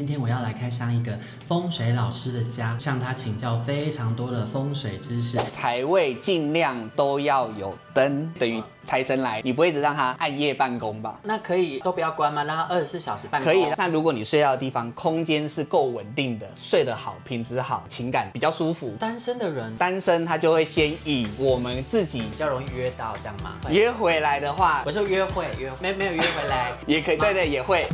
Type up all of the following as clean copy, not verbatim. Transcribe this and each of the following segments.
今天我要來開箱一個風水老師的家，向他請教非常多的風水知識。財位盡量都要有燈，等於財神來，你不會一直讓他暗夜辦公吧？那可以都不要關嗎？讓他24小時辦公？可以。那如果你睡覺的地方空間是夠穩定的，睡得好，品質好，情感比較舒服，單身的人，單身他就會先以我們自己比較容易約到，這樣嗎？約回來的話，我說約會，沒有約回來也可以，對，也會。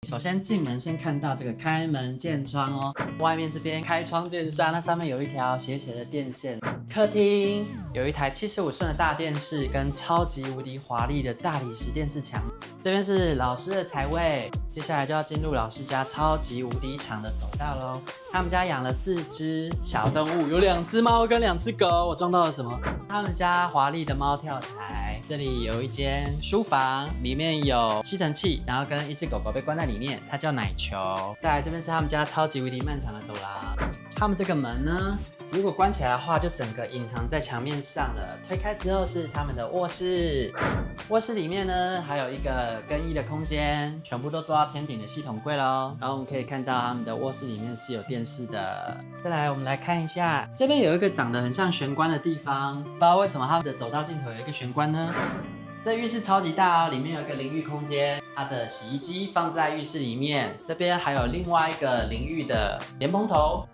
首先進門先看到這個開門見窗哦，外面這邊開窗見山，那上面有一條斜斜的電線。客廳有一台75寸的大電視跟超級無敵華麗的大理石電視牆。這邊是老師的財位，接下來就要進入老師家超級無敵長的走道嘍。他們家養了4隻小動物，有2隻貓跟2隻狗。我撞到了什麼？他們家華麗的貓跳台，這裡有一間書房，裡面有吸塵器，然後跟一隻狗狗被關在裡面，它叫奶球。再來這邊是他們家超級無敵漫長的走廊。他們這個門呢，如果關起來的話，就整個隱藏在牆面上了。推開之後是他們的臥室，臥室裡面呢還有一個更衣的空間，全部都做到天頂的系統櫃咯。然後我們可以看到他們的臥室裡面是有電視的。再來我們來看一下，這邊有一個長得很像玄關的地方，不知道為什麼他們的走道盡頭有一個玄關呢？這浴室超級大哦，裡面有一個淋浴空間，它的洗衣機放在浴室裡面，這邊還有另外一個淋浴的蓮蓬頭，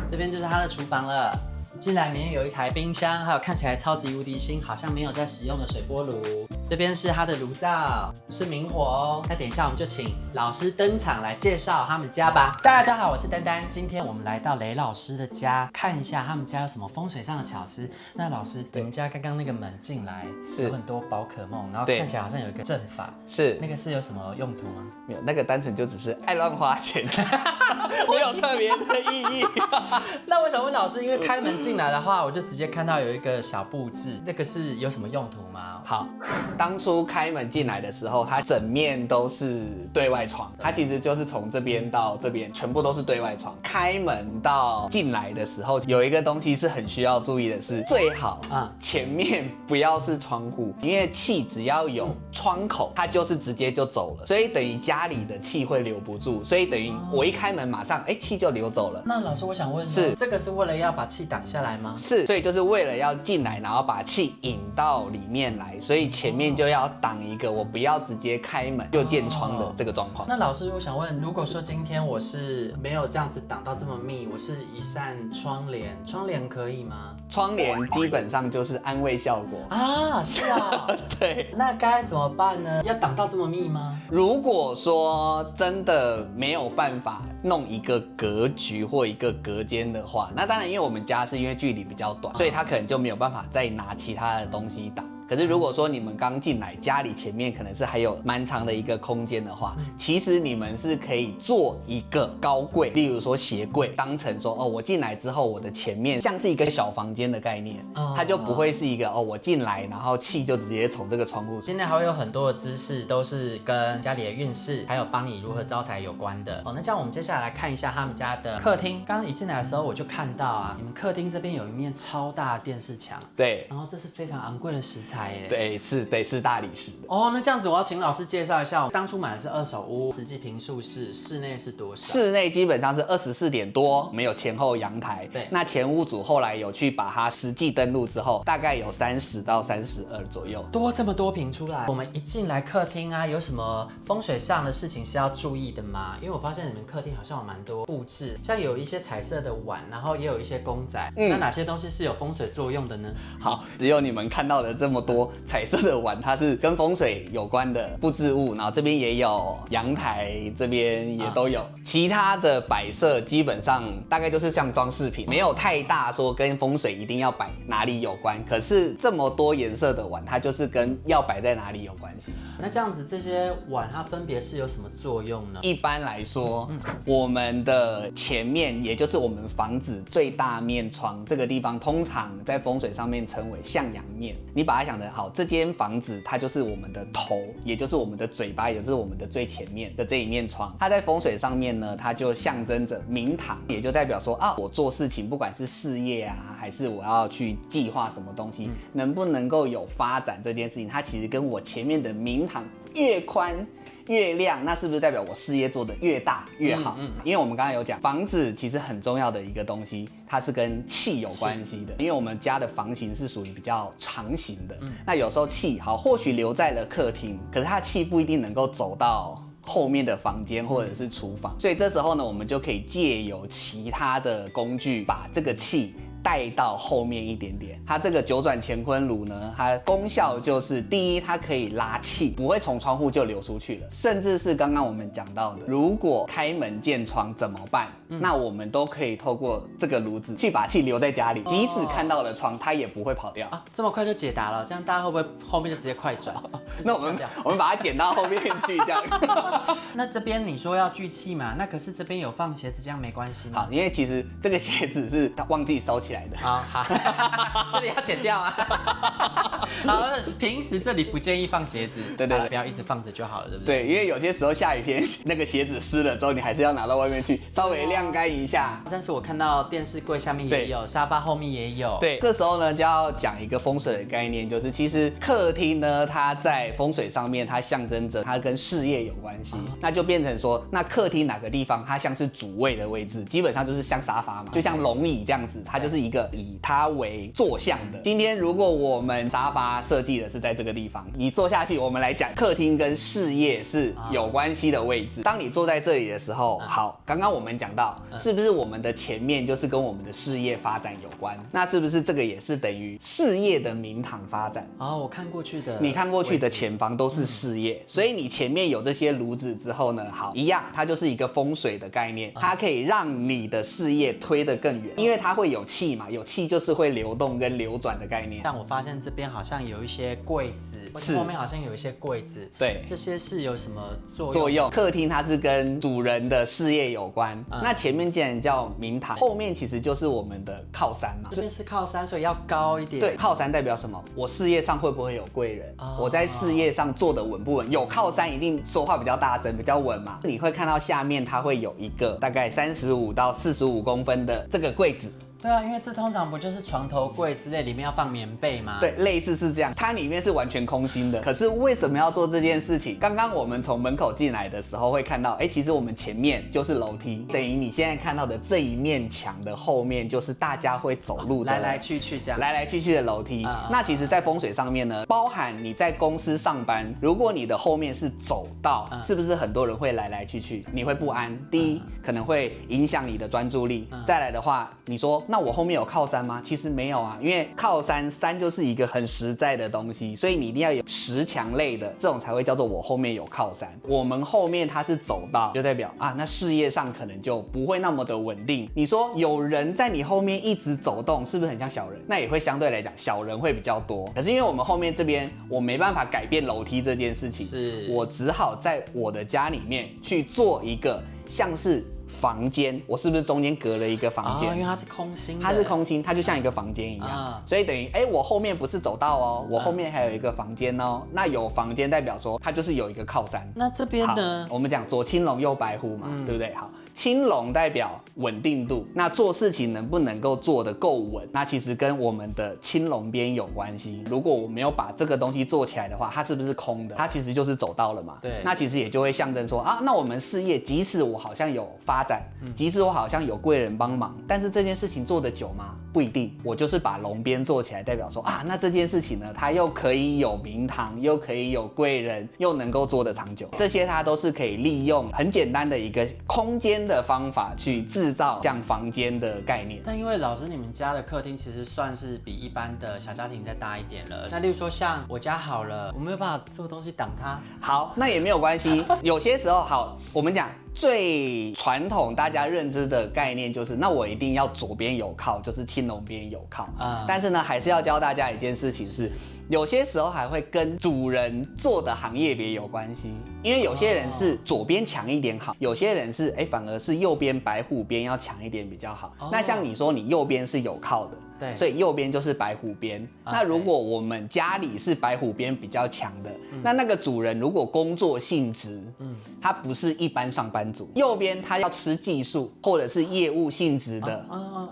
這邊就是它的廚房了。進來裡面有一台冰箱，還有看起來超級無敵新，好像沒有在使用的水波爐。這邊是它的爐灶，是明火哦。那等一下我們就請老師登場來介紹他們家吧。大家好，我是丹丹，今天我們來到雷老師的家，看一下他們家有什麼風水上的巧思。那老師，你們家剛剛那個門進來有很多寶可夢，然後看起來好像有一個陣法，是那個是有什麼用途嗎？沒有，那個單純就只是愛亂花錢，沒有特別的意義。那我想問老師，因為開門進來的話，我就直接看到有一個小布置，這個是有什麼用途嗎？好，當初開門進來的時候，它整面都是對外窗，它其實就是從這邊到這邊全部都是對外窗。開門到進來的時候，有一個東西是很需要注意的是，最好前面不要是窗戶，因為氣只要有窗口，它就是直接就走了，所以等於家裡的氣會留不住，所以等於我一開門馬上氣就流走了。那老師，我想問，是這個是為了要把氣擋下來嗎？是，所以就是為了要進來，然後把氣引到裡面來，所以前面就要擋一個，我不要直接開門就見窗的這個狀況。那老師，我想問，如果說今天我是沒有這樣子擋到這麼密，我是一扇窗簾，窗簾可以嗎？窗簾基本上就是安慰效果啊，是啊，對。那該怎麼辦呢？要擋到這麼密嗎？如果說真的沒有辦法弄一個格局或一個隔間的話，那當然，因為我們家是因為距離比較短，所以他可能就沒有辦法再拿其他的東西擋。可是如果說你們剛進來，家裡前面可能是還有蠻長的一個空間的話，其實你們是可以做一個高櫃，例如說鞋櫃，當成說我進來之後，我的前面像是一個小房間的概念，它就不會是一個我進來然後氣就直接從這個窗戶出。今天還會有很多的知識都是跟家裡的運勢，還有幫你如何招財有關的。那這樣我們接下來來看一下他們家的客廳。剛剛一進來的時候我就看到啊，你們客廳這邊有一面超大的電視牆，對，然後這是非常昂貴的石材。对，是大理石的哦。那這樣子，我要請老師介紹一下，我當初買的是二手屋，實際坪數是室內是多少？室內基本上是24點多，沒有前後陽台。對，那前屋主後來有去把它實際登錄之後，大概有30到32左右，多這麼多坪出來。我們一進來客廳啊，有什麼風水上的事情是要注意的嗎？因為我發現你們客廳好像有蠻多布置，像有一些彩色的碗，然後也有一些公仔。那哪些東西是有風水作用的呢？好，只有你們看到的這麼多彩色的碗，它是跟風水有關的布置物，然後這邊也有陽台，這邊也都有。其他的擺設基本上大概就是像裝飾品，沒有太大說跟風水一定要擺哪裡有關。可是這麼多顏色的碗，它就是跟要擺在哪裡有關係。那這樣子，這些碗它分別是有什麼作用呢？一般來說，我們的前面，也就是我們房子最大面窗這個地方，通常在風水上面稱為向陽面。你把它想得好，這間房子它就是我們的頭，也就是我們的嘴巴，也就是我們的最前面的這一面窗。它在風水上面呢，它就象徵着明堂，也就代表說我做事情不管是事業啊，還是我要去計劃什麼東西，能不能夠有發展這件事情，它其實跟我前面的明堂越寬越亮，那是不是代表我事業做得越大越好？因為我們剛剛有講，房子其實很重要的一個東西，它是跟氣有關係的。因為我們家的房型是屬於比較長型的，那有時候氣好，或許留在了客廳，可是它的氣不一定能夠走到後面的房間或者是廚房，所以這時候呢，我們就可以借由其他的工具把這個氣帶到後面一點點。它這個九轉乾坤爐呢，它的功效就是第一，它可以拉氣，不會從窗戶就流出去了，甚至是剛剛我們講到的，如果開門見窗怎麼辦？那我們都可以透過這個爐子去把氣留在家裡，即使看到了窗，它也不會跑掉。這麼快就解答了，這樣大家會不會後面就直接快轉？那我們把它剪到後面去，這樣。那這邊你說要聚氣嘛？那可是這邊有放鞋子，這樣沒關係嗎？好，因為其實這個鞋子是他忘記收起來的。好，這裡要剪掉啊。好，平時這裡不建議放鞋子，对，不要一直放着就好了，对不对？对，因為有些時候下雨天，那個鞋子濕了之後，你還是要拿到外面去稍微晾乾一下。但是我看到電視櫃下面也有，沙發後面也有。對，這時候呢就要講一個風水的概念，就是其實客廳呢，它在風水上面，它象徵着它跟事業有關係，那就變成說，那客廳哪個地方它像是主位的位置，基本上就是像沙發嘛，就像龍椅這樣子，它就是一個以它為坐向的。今天如果我們沙發設計的是在這個地方，你坐下去，我們來講客廳跟事業是有關係的位置。當你坐在這裡的時候，好，剛剛我們講到，是不是我們的前面就是跟我們的事業發展有關？那是不是這個也是等於事業的明堂發展？哦，我看過去的，你看過去的前方都是事業，所以你前面有這些爐子之後呢，好，一樣，它就是一個風水的概念，它可以讓你的事業推得更遠，因為它會有氣嘛，有氣就是會流動跟流轉的概念。但我發現這邊好像有一些櫃子，後面好像有一些櫃子，對，這些是有什麼作用？客廳它是跟主人的事業有關，那前面既然叫明堂，後面其實就是我們的靠山嘛。這邊是靠山，所以要高一點。對，靠山代表什麼？我事業上會不會有貴人？我在事業上做得穩不穩？有靠山一定說話比較大聲，比較穩嘛。你會看到下面它會有一個大概35到45公分的這個櫃子。對啊，因為這通常不就是床頭櫃之類，裡面要放棉被嗎？對，類似是這樣，它裡面是完全空心的。可是為什麼要做這件事情？剛剛我們從門口進來的時候會看到，其實我們前面就是樓梯，等於你現在看到的這一面牆的後面就是大家會走路的，來來去去這樣，來來去去的樓梯。那其實，在風水上面呢，包含你在公司上班，如果你的後面是走道，是不是很多人會來來去去？你會不安。第一，可能會影響你的專注力。再來的話，你說那我後面有靠山嗎？其實沒有啊，因為靠山就是一個很實在的東西，所以你一定要有實牆類的，這種才會叫做我後面有靠山。我們後面它是走道，就代表啊，那事業上可能就不會那麼的穩定。你說有人在你後面一直走動，是不是很像小人？那也會相對來講，小人會比較多。可是因為我們後面這邊，我沒辦法改變樓梯這件事情，是我只好在我的家裡面去做一個像是房間，我是不是中間隔了一個房間？因為它是空心的，它是空心，它就像一個房間一樣，所以等於我後面不是走道哦，我後面還有一個房間哦。那有房間代表說它就是有一個靠山。那這邊呢？我們講左青龍右白虎嘛，對不對？好，青龍代表穩定度，那做事情能不能夠做得夠穩？那其實跟我們的青龍邊有關係。如果我沒有把這個東西做起來的話，它是不是空的？它其實就是走道了嘛。對，那其實也就會象徵說啊，那我們事業即使我好像有發展，即使我好像有貴人幫忙，但是這件事情做得久嗎？不一定。我就是把龍邊做起來，代表說啊，那這件事情呢，它又可以有明堂，又可以有貴人，又能夠做得長久。這些它都是可以利用很簡單的一個空間的方法去制造像房間的概念。但因為老師你們家的客廳其實算是比一般的小家庭再大一點了，那例如說像我家好了，我沒有辦法做東西擋它。好，那也沒有關係。有些時候好，我們講最傳統大家認知的概念就是，那我一定要左邊有靠，就是青龍邊有靠。但是呢，還是要教大家一件事情是，有些時候還會跟主人做的行業別有關係。因為有些人是左邊強一點好，有些人是反而是右邊白虎邊要強一點比較好。那像你說你右邊是有靠的，對，所以右邊就是白虎邊。那如果我們家裡是白虎邊比較強的，那個主人如果工作性質，他不是一般上班族，右邊他要吃技術或者是業務性質的、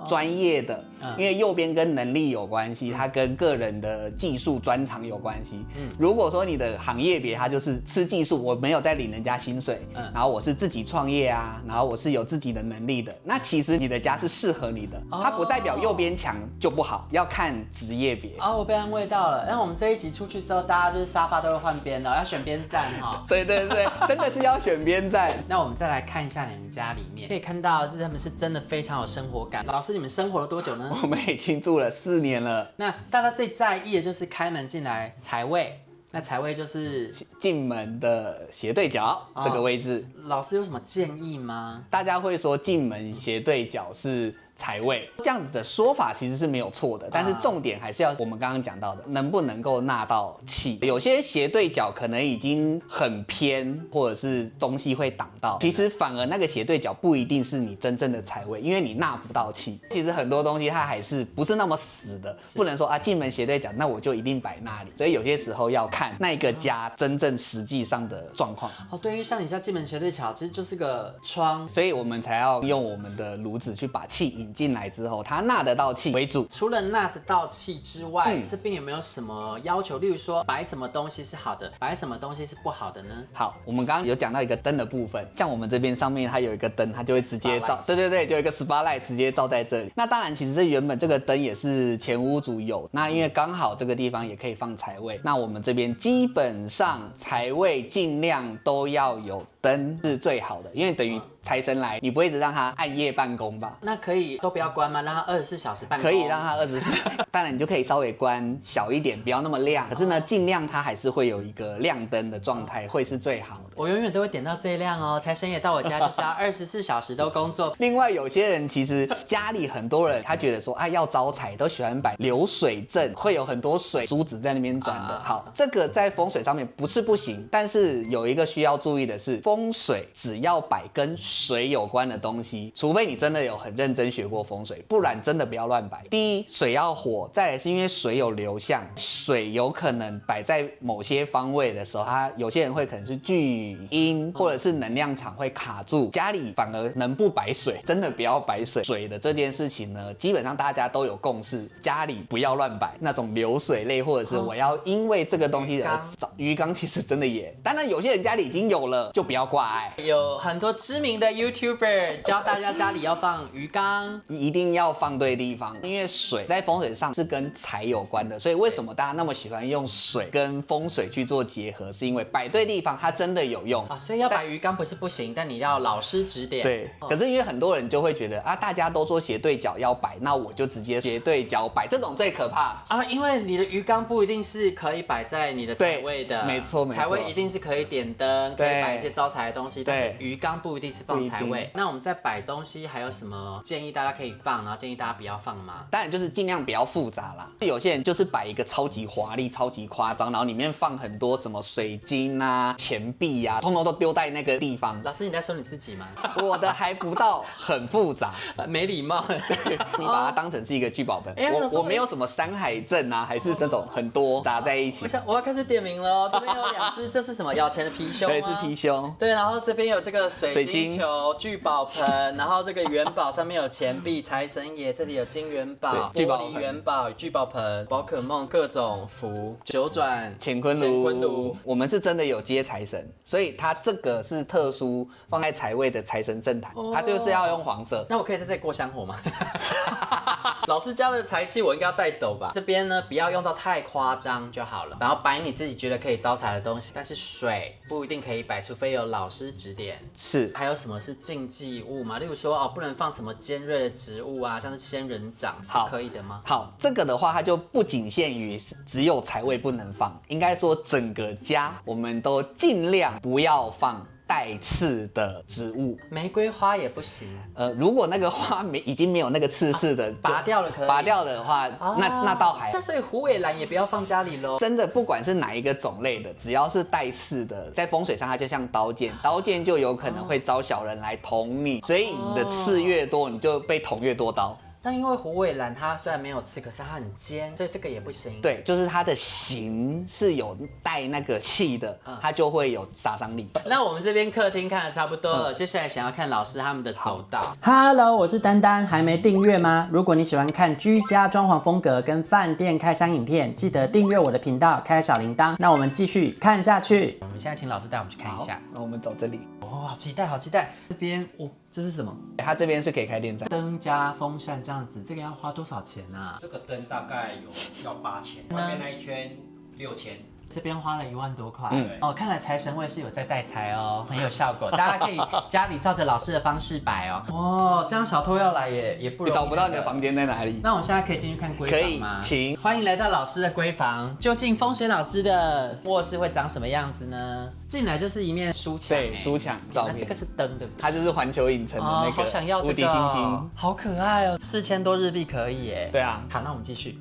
專業的，因為右邊跟能力有關係，它跟個人的技術專長有關係。如果說你的行業別它就是吃技術，我沒有在領人家薪水，然後我是自己創業啊，然後我是有自己的能力的，那其實你的家是適合你的，它不代表右邊強就不好，要看職業別。我被安慰到了。那我們這一集出去之後，大家就是沙發都會換邊了，要選邊站哈。對對對，真的是要選邊站。那我們再來看一下你們家裡面，可以看到他們是真的非常有生活感。老師，你們生活了多久呢？我們已經住了4年了。那大家最在意的就是開門進來財位。那財位就是進門的斜對角這個位置。老師有什麼建議嗎？大家會說進門斜對角是財位，這樣子的說法其實是沒有錯的，但是重點還是要我們剛剛講到的，能不能夠納到氣。有些斜對角可能已經很偏，或者是東西會擋到，其實反而那個斜對角不一定是你真正的財位，因為你納不到氣。其實很多東西它還是不是那麼死的，不能說啊進門斜對角，那我就一定擺那裡。所以有些時候要看那個家真正實際上的狀況。對，因為像你家進門斜對角，其實就是個窗，所以我們才要用我們的爐子去把氣引進來之後，它納得到氣為主。除了納得到氣之外，這邊有沒有什麼要求？例如說擺什麼東西是好的，擺什麼東西是不好的呢？好，我們剛剛有講到一個燈的部分，像我們這邊上面它有一個燈，它就會直接照，對對對，就有一個 spotlight 直接照在這裡。那當然，其實原本這個燈也是前屋主有，那因為剛好這個地方也可以放財位，那我們這邊基本上財位盡量都要有燈是最好的，因為等於財神來，你不會一直讓他暗夜辦公吧？那可以都不要關嗎？讓他24小時辦公？可以讓他24小時，當然你就可以稍微關小一點，不要那麼亮。可是呢，盡量它還是會有一個亮燈的狀態，會是最好的。我永遠都會點到最亮哦，財神爺到我家就是要24小時都工作。另外，有些人其實家裡很多人，他覺得說，要招財都喜歡擺流水陣，會有很多水珠子在那邊轉的。好，這個在風水上面不是不行，但是有一個需要注意的是，風水只要擺跟水有關的東西，除非你真的有很認真學過風水，不然真的不要亂擺。第一，水要活，再來是因為水有流向，水有可能擺在某些方位的時候，它有些人會可能是聚陰，或者是能量場會卡住，家裡反而能不擺水，真的不要擺水。水的這件事情呢，基本上大家都有共識，家裡不要亂擺那種流水類，或者是我要因為這個東西而找魚缸，其實真的也，當然有些人家裡已經有了，就不要掛礙。有很多知名的 YouTuber 教大家家裡要放魚缸，一定要放對地方，因為水在風水上是跟財有關的，所以為什麼大家那麼喜歡用水跟風水去做結合，是因為擺對地方它真的有用啊。所以要擺魚缸不是不行，但你要老師指點。對，可是因為很多人就會覺得大家都說斜對角要擺，那我就直接斜對角擺，這種最可怕啊，因為你的魚缸不一定是可以擺在你的財位的，沒錯，財位一定是可以點燈，可以擺一些招財的東西，但是魚缸不一定是放財位。那我們在擺東西還有什麼建議大家可以放，然後建議大家不要放嗎？當然就是盡量不要複雜啦。有些人就是擺一個超級華麗、超級誇張，然後裡面放很多什麼水晶啊、錢幣啊，通通都丟在那個地方。老師，你在說你自己嗎？我的還不到很複雜，沒禮貌。對，你把它當成是一個聚寶盆。我沒有什麼山海陣啊，還是那種很多砸在一起。我要開始點名了哦。這邊有2隻，這是什麼？咬錢的貔貅嗎？對，是貔貅。對，然後這邊有這個水晶球、聚寶盆，然後這個元寶上面有錢幣、財神爺，這裡有金元寶、玻璃元寶、聚寶盆、寶可夢各種符、九轉、乾坤爐。我們是真的有接財神，所以它這個是特殊放在財位的財神聖壇，它就是要用黃色。那我可以在這裡過香火嗎？老師家的財氣我應該要帶走吧？這邊呢，不要用到太誇張就好了，然後擺你自己覺得可以招財的東西，但是水不一定可以擺，除非有老師指點。是，還有什麼是禁忌物嗎？例如說不能放什麼尖銳的植物啊，像是仙人掌，是可以的嗎？好，這個的話它就不僅限於只有財位不能放，應該說整個家我們都盡量不要放帶刺的植物，玫瑰花也不行。如果那個花已經沒有那個刺式的，拔掉了可以。拔掉的話，那倒還。那所以虎尾蘭也不要放家裡嘍。真的，不管是哪一個種類的，只要是帶刺的，在風水上它就像刀劍，刀劍就有可能會招小人來捅你，所以你的刺越多，你就被捅越多刀。但因為虎尾蘭它雖然沒有刺，可是它很尖，所以這個也不行。對，就是它的形是有帶那個氣的，它就會有殺傷力。那我們這邊客廳看的差不多了，接下來想要看老師他們的走道。Hello， 我是丹丹，還沒訂閱嗎？如果你喜歡看居家裝潢風格跟飯店開箱影片，記得訂閱我的頻道，開小鈴鐺。那我們繼續看下去。我們現在請老師帶我們去看一下。那我們走這裡。哦，好期待，好期待！這邊哦，這是什麼？它這邊是可以開電扇，燈加風扇這樣子，這個要花多少錢啊？這個燈大概要8000，外面那一圈6000。這邊花了1萬多塊，哦，看來財神位是有在帶財哦，很有效果，大家可以家裡照着老師的方式擺哦。哦，這樣小偷要來也不容易，你找不到你的房間在哪裡。那我們現在可以進去看閨房嗎？可以，請歡迎來到老師的閨房。究竟風水老師的卧室會長什麼樣子呢？進來就是一面書牆，對，書牆照片。那這個是燈，對不对？它就是環球影城的那個好想要這個無敵星星，好可愛哦，4000多日幣可以耶。对啊，好，那我們繼續，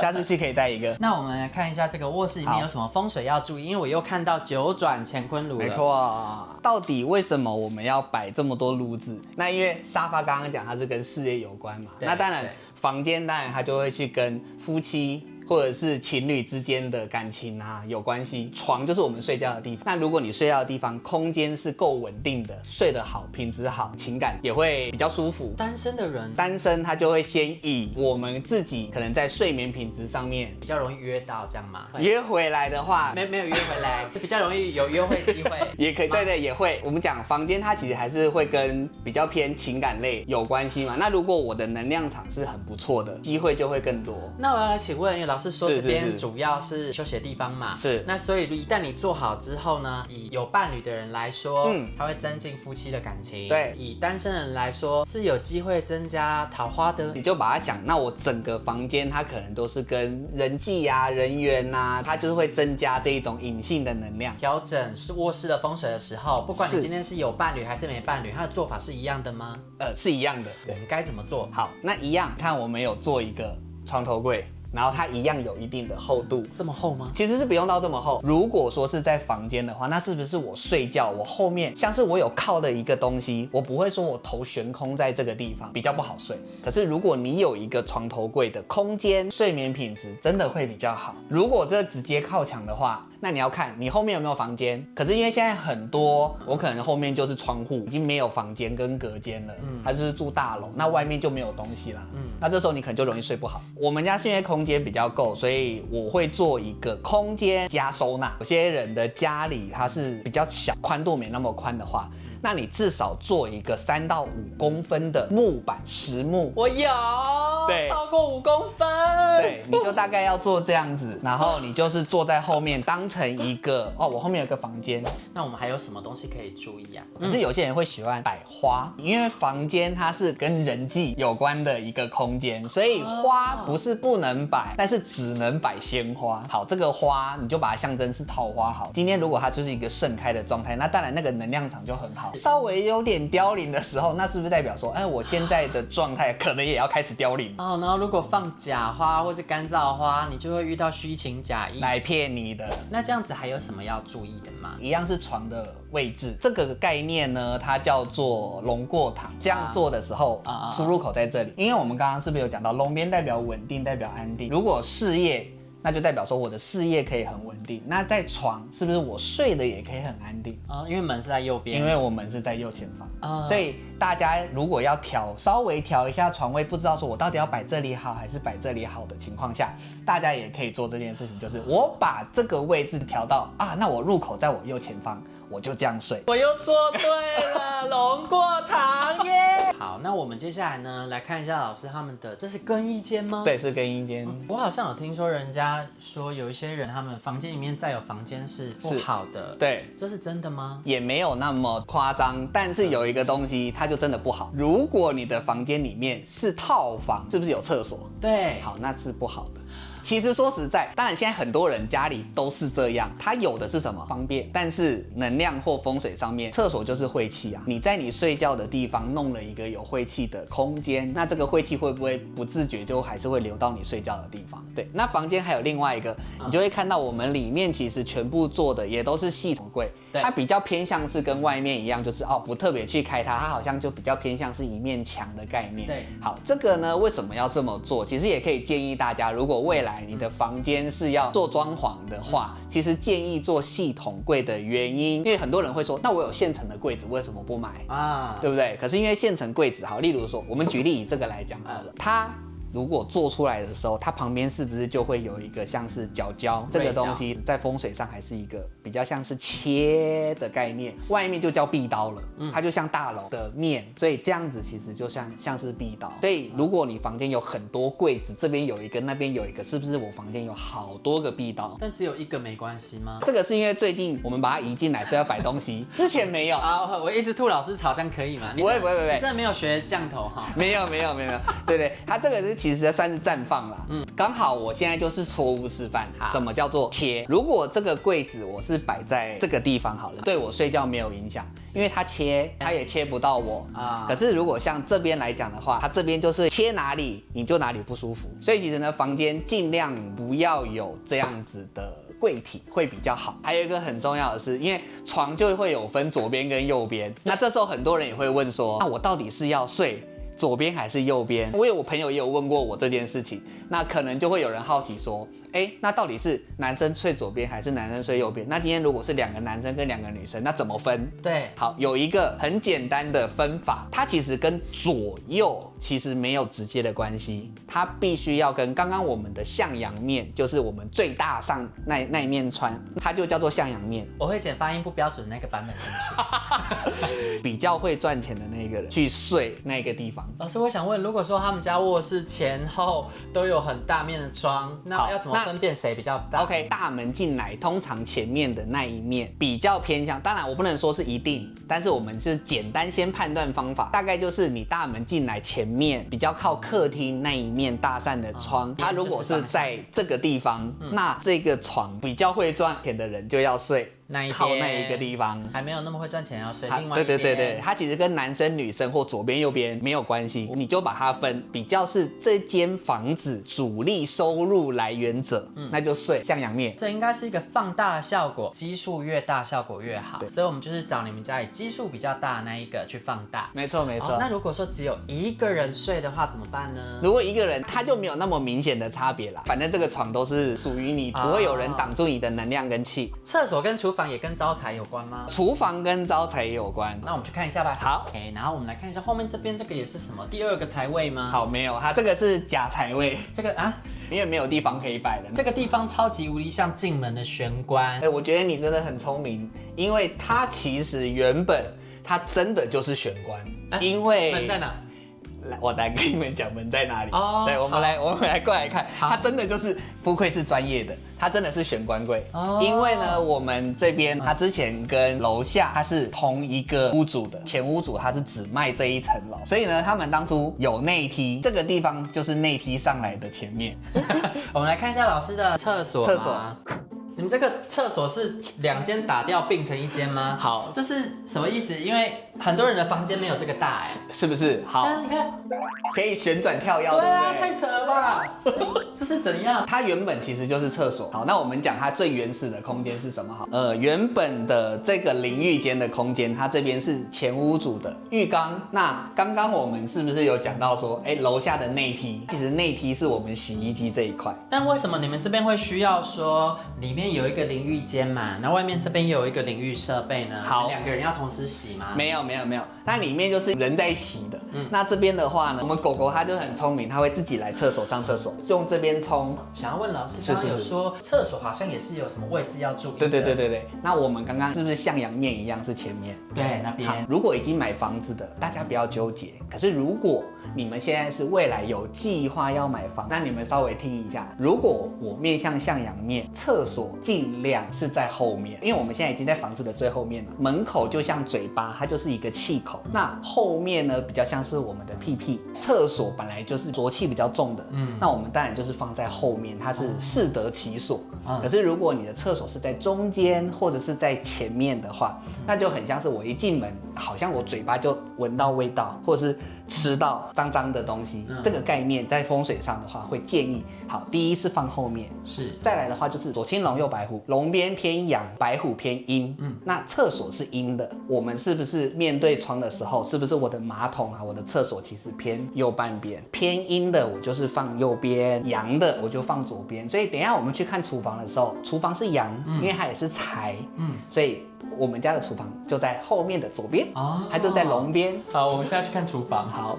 下次去可以帶一個。那我們來看一下這個卧室裡面有什麼風水要注意，因為我又看到9轉乾坤爐了。沒錯，到底為什麼我們要擺這麼多爐子？那因為沙發剛剛講它是跟事業有關嘛，那當然房間當然它就會去跟夫妻或者是情侶之間的感情啊有關係。床就是我們睡覺的地方，那如果你睡覺的地方空間是夠穩定的，睡得好，品質好，情感也會比較舒服。單身的人，单身他就會先以我們自己可能在睡眠品質上面比較容易約到，這樣嗎？約回來的話，沒有約回來，比較容易有約會機會。也可以，對，也會。我們講房間，它其實還是會跟比較偏情感類有關係嘛。那如果我的能量場是很不錯的，機會就會更多。那我要來請問，因為老師說這邊主要是休息的地方嘛，是。那所以一旦你做好之後呢，以有伴侶的人來說，它會增進夫妻的感情。對，以單身人來說，是有機會增加桃花的。你就把它想，那我整個房間它可能都是跟人際啊、人緣啊，它就是會增加這一種隱性的能量。調整是臥室的風水的時候，不管你今天是有伴侶還是沒伴侶，它的做法是一樣的嗎？是一樣的。我們該怎麼做？好，那一樣，看我們有做一個床頭櫃。然後它一樣有一定的厚度，這麼厚嗎？其實是不用到這麼厚。如果說是在房間的話，那是不是我睡覺，我後面像是我有靠的一個東西，我不會說我頭懸空在這個地方，比較不好睡。可是如果你有一個床頭櫃的空間，睡眠品質真的會比較好。如果這直接靠牆的話，那你要看你後面有沒有房間。可是因為現在很多，我可能後面就是窗戶，已經沒有房間跟隔間了，它就是住大樓，那外面就沒有東西啦。那這時候你可能就容易睡不好。我們家是因為空間比較夠，所以我會做一個空間加收納。有些人的家裡它是比較小，寬度沒那麼寬的話，那你至少做一個3到5公分的木板實木。我有，對，超過5公分。對，你就大概要做這樣子，然後你就是坐在後面當成一個我後面有個房間。那我們還有什麼東西可以注意啊？可是有些人會喜歡擺花，因為房間它是跟人際有關的一個空間，所以花不是不能擺，但是只能擺鮮花。好，這個花你就把它象徵是桃花好。今天如果它就是一個盛開的狀態，那當然那個能量場就很好。稍微有點凋零的時候，那是不是代表說，我現在的狀態可能也要開始凋零？然後如果放假花或是乾燥花，你就會遇到虛情假意來騙你的。那這樣子還有什麼要注意的嗎？一樣是床的位置，這個概念呢，它叫做龍過堂。這樣做的時候，出入口在這裡，因為我們剛剛是不是有講到龍邊代表穩定，代表安定？如果事業，那就代表說我的事業可以很穩定。那在床是不是我睡的也可以很安定？因為門是在右邊，因為我門是在右前方，所以大家如果要稍微調一下床位，不知道說我到底要擺這裡好還是擺這裡好的情況下，大家也可以做這件事情，就是我把這個位置調到那我入口在我右前方，我就這樣睡。我又做對了，龍過堂耶！好，那我們接下來呢，來看一下老師他們的，這是更衣間嗎？對，是更衣間。我好像有聽說人家說有一些人他們房間裡面再有房間是不好的，對，這是真的嗎？也沒有那麼誇張，但是有一個東西它就真的不好。如果你的房間裡面是套房，是不是有廁所？對，好，那是不好的。其實說實在，當然現在很多人家裡都是這樣，他有的是什麼方便，但是能量或風水上面，廁所就是晦氣啊。你在你睡覺的地方弄了一個有晦氣的空間，那這個晦氣會不會不自覺就還是會流到你睡覺的地方？對，那房間還有另外一個，你就會看到我們裡面其實全部做的也都是系統櫃，它比較偏向是跟外面一樣，就是不特別去開它，它好像就比較偏向是一面牆的概念。對，好，這個呢為什麼要這麼做？其實也可以建議大家，如果未來你的房間是要做裝潢的話，其實建議做系統櫃的原因，因為很多人會說，那我有現成的櫃子，為什麼不買啊？對不對？可是因為現成櫃子，好，例如說，我們舉例以這個來講好了，它如果做出來的時候，它旁邊是不是就會有一個像是角角這個東西，在風水上還是一個比較像是切的概念，外面就叫壁刀了，它就像大樓的面，所以這樣子其實就像是壁刀。所以如果你房間有很多櫃子，這邊有一個，那邊有一個，是不是我房間有好多個壁刀？但只有一個沒關係嗎？這個是因為最近我們把它移進來，所以要擺東西，之前沒有啊。我一直吐老師槽，這樣可以嗎？不会，你真的沒有學降頭哈？沒有，对，它這個是其實算是暫放啦。剛好我現在就是錯誤示範，什麼叫做切？如果這個櫃子我是擺在這個地方好了，對我睡覺沒有影響，因為它切，它也切不到我啊。可是如果像這邊來講的話，它這邊就是切哪裡你就哪裡不舒服，所以其實呢，房間盡量不要有這樣子的櫃體會比較好。還有一個很重要的是，因為床就會有分左邊跟右邊，那這時候很多人也會問說，那我到底是要睡左邊還是右邊？因為我朋友也有問過我這件事情，那可能就會有人好奇說，那到底是男生睡左邊還是男生睡右邊？那今天如果是2個男生跟2個女生，那怎麼分？對，好，有一個很簡單的分法，它其實跟左右其實沒有直接的關係，它必須要跟剛剛我們的向陽面，就是我們最大上那一面窗，它就叫做向陽面。我會剪發音不標準的那個版本進去，比較會賺錢的那個人去睡那個地方。老師，我想問，如果說他們家臥室前後都有很大面的窗，那要怎麼分辨誰比較大？OK， 大門進來，通常前面的那一面比較偏向，當然我不能說是一定，但是我們是簡單先判斷方法，大概就是你大門進來前面比較靠客廳那一面大扇的窗，它如果是在這個地方，那這個床比較會賺錢的人就要睡靠那一個地方，還沒有那麼會賺錢要睡另外一邊。對，它其實跟男生女生或左邊右邊沒有關係，你就把它分比較是這間房子主力收入來源者，那就睡向陽面。這應該是一個放大的效果，基數越大效果越好，所以我們就是找你們家裡基數比較大的那一個去放大。沒錯。那如果說只有一個人睡的話怎麼辦呢？如果一個人他就沒有那麼明顯的差別啦，反正這個床都是屬於你，不會有人擋住你的能量跟氣。廁所跟廚房也跟招財有關嗎？廚房跟招財有關，那我們去看一下吧。好，然後我們來看一下後面這邊這個也是什麼？第2個財位嗎？好，沒有，它這個是假財位。這個啊，因為沒有地方可以擺了。這個地方超級無敵像進門的玄關。我覺得你真的很聰明，因為它其實原本它真的就是玄關，因為門在哪？我来跟你們講門在哪裡。對，我們來過來看，它真的就是不愧是專業的，它真的是玄關櫃。因為呢，我們這邊它之前跟樓下它是同一個屋主的，前屋主他是只賣這一層樓，所以呢，他們當初有內梯，這個地方就是內梯上來的前面。我們來看一下老師的廁所。你們這個廁所是2間打掉併成1間嗎？好，這是什麼意思？因為很多人的房間沒有這個大是不是？好，你看，可以旋轉跳躍。對啊，太扯了吧？這是怎樣？它原本其實就是廁所。好，那我們講它最原始的空間是什麼？好，原本的這個淋浴間的空間，它這邊是前屋主的浴缸。那剛剛我們是不是有講到說，樓下的內梯，其實內梯是我們洗衣機這一塊。但為什麼你們這邊會需要說裡面有一個淋浴間嘛，那外面這邊又有一個淋浴設備呢？好，2個人要同時洗嗎？沒有，那裡面就是人在洗的。那這邊的話呢，我們狗狗它就很聰明，它會自己來廁所上廁所，用這邊沖。想要問老師，剛剛有說廁所好像也是有什麼位置要注意的。對。那我們剛剛是不是向陽面一樣是前面？對，那邊。如果已經買房子的，大家不要糾結。可是如果你們現在是未來有計劃要買房，那你們稍微聽一下，如果我面向向陽面，廁所盡量是在後面，因為我們現在已經在房子的最後面了。門口就像嘴巴，它就是一個氣口。那後面呢，比較像是我們的屁屁。廁所本來就是濁氣比較重的，那我們當然就是放在後面，它是適得其所。可是如果你的廁所是在中間或者是在前面的話，那就很像是我一進門，好像我嘴巴就聞到味道，或者是吃到髒髒的東西。這個概念在風水上的話，會建議好，第一是放後面，是再來的話就是左青龍右白虎，龍邊偏陽，白虎偏陰。那廁所是陰的，我們是不是面對窗的時候，是不是我的馬桶啊，我的廁所其實偏右半邊，偏陰的我就是放右邊，陽的我就放左邊。所以等一下我們去看廚房的時候，廚房是陽，因為它也是財，所以我們家的廚房就在後面的左邊，它就在龍邊。好，我們現在去看廚房。好。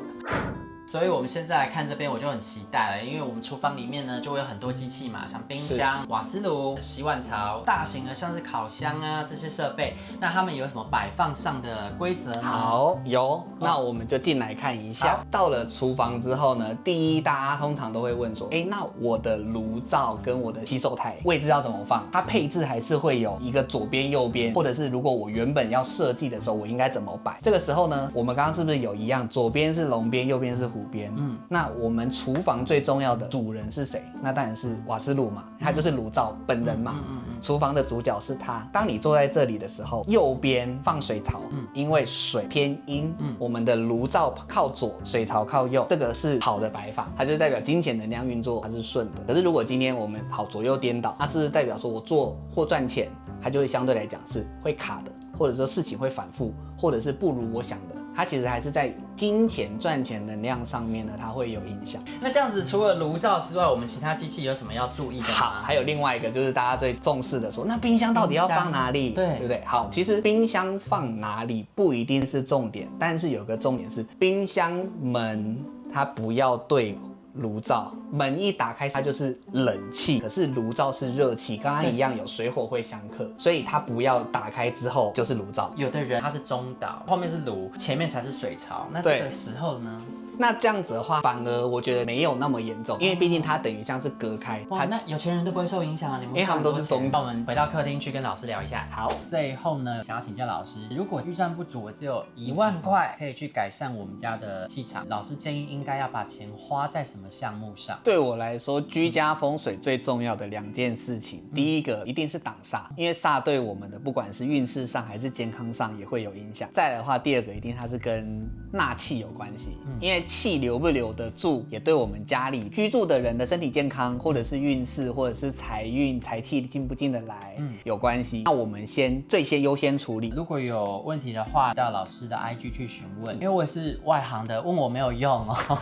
所以我們現在来看這邊，我就很期待了，因為我們廚房裡面呢就会有很多機器嘛，像冰箱、瓦斯爐、洗碗槽、大型的像是烤箱啊這些設備，那他們有什麼擺放上的規則呢？好，有，那我們就進來看一下。到了廚房之後呢，第一大家通常都會問說，那我的爐灶跟我的洗手台位置要怎麼放？它配置還是會有一個左邊、右邊，或者是如果我原本要設計的時候，我應該怎麼擺？這個時候呢，我們剛剛是不是有一樣，左邊是龍邊，右邊是虎邊？那我們廚房最重要的主人是誰？那當然是瓦斯爐嘛，它就是爐灶本人嘛。廚房的主角是他。當你坐在這裡的時候，右邊放水槽，因為水偏陰，我們的爐灶靠左，水槽靠右，這個是好的擺法，它就代表金錢能量運作，它是順的。可是如果今天我們好左右顛倒，它是不是代表說我做或賺錢，它就會相对來講是會卡的，或者說事情會反覆，或者是不如我想的。它其實還是在金錢賺錢能量上面呢，它會有影響。那這樣子，除了爐灶之外，我們其他機器有什麼要注意的嗎？好，還有另外一個就是大家最重視的說，那冰箱到底要放哪裡？对不对？好，其實冰箱放哪裡不一定是重點，但是有個重點是冰箱門它不要對爐灶，門一打開它就是冷氣，可是爐灶是熱氣，剛剛一樣有水火會相克，所以它不要打開之後就是爐灶。有的人他是中島，後面是爐，前面才是水槽，那這個時候呢？那這樣子的話，反而我覺得沒有那麼嚴重，因為畢竟它等於像是隔開。哇，那有錢人都不会受影響啊！你们因為他們都是中。那我們回到客廳去跟老師聊一下。好，最後呢，想要請教老師，如果預算不足，我只有1萬塊，可以去改善我們家的氣場，老師建議應該要把錢花在什麼項目上？對我來說，居家風水最重要的2件事情，第一個一定是擋煞，因為煞對我們的不管是運勢上還是健康上也會有影響。再來的話，第二個一定它是跟納氣有關係，因為氣留不留得住，也對我們家裡居住的人的身體健康，或者是運勢，或者是財運、財氣進不進得來，有關係。那我們最先優先處理。如果有問題的話，到老師的 IG 去詢問，因為我也是外行的，問我沒有用哦，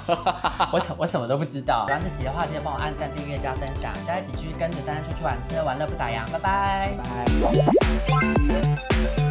我什麼都不知道。喜歡這期的話，記得幫我按讚、訂閱、加分享。下一集繼續跟着丹丹出去玩，吃喝玩樂不打烊，拜拜。拜拜。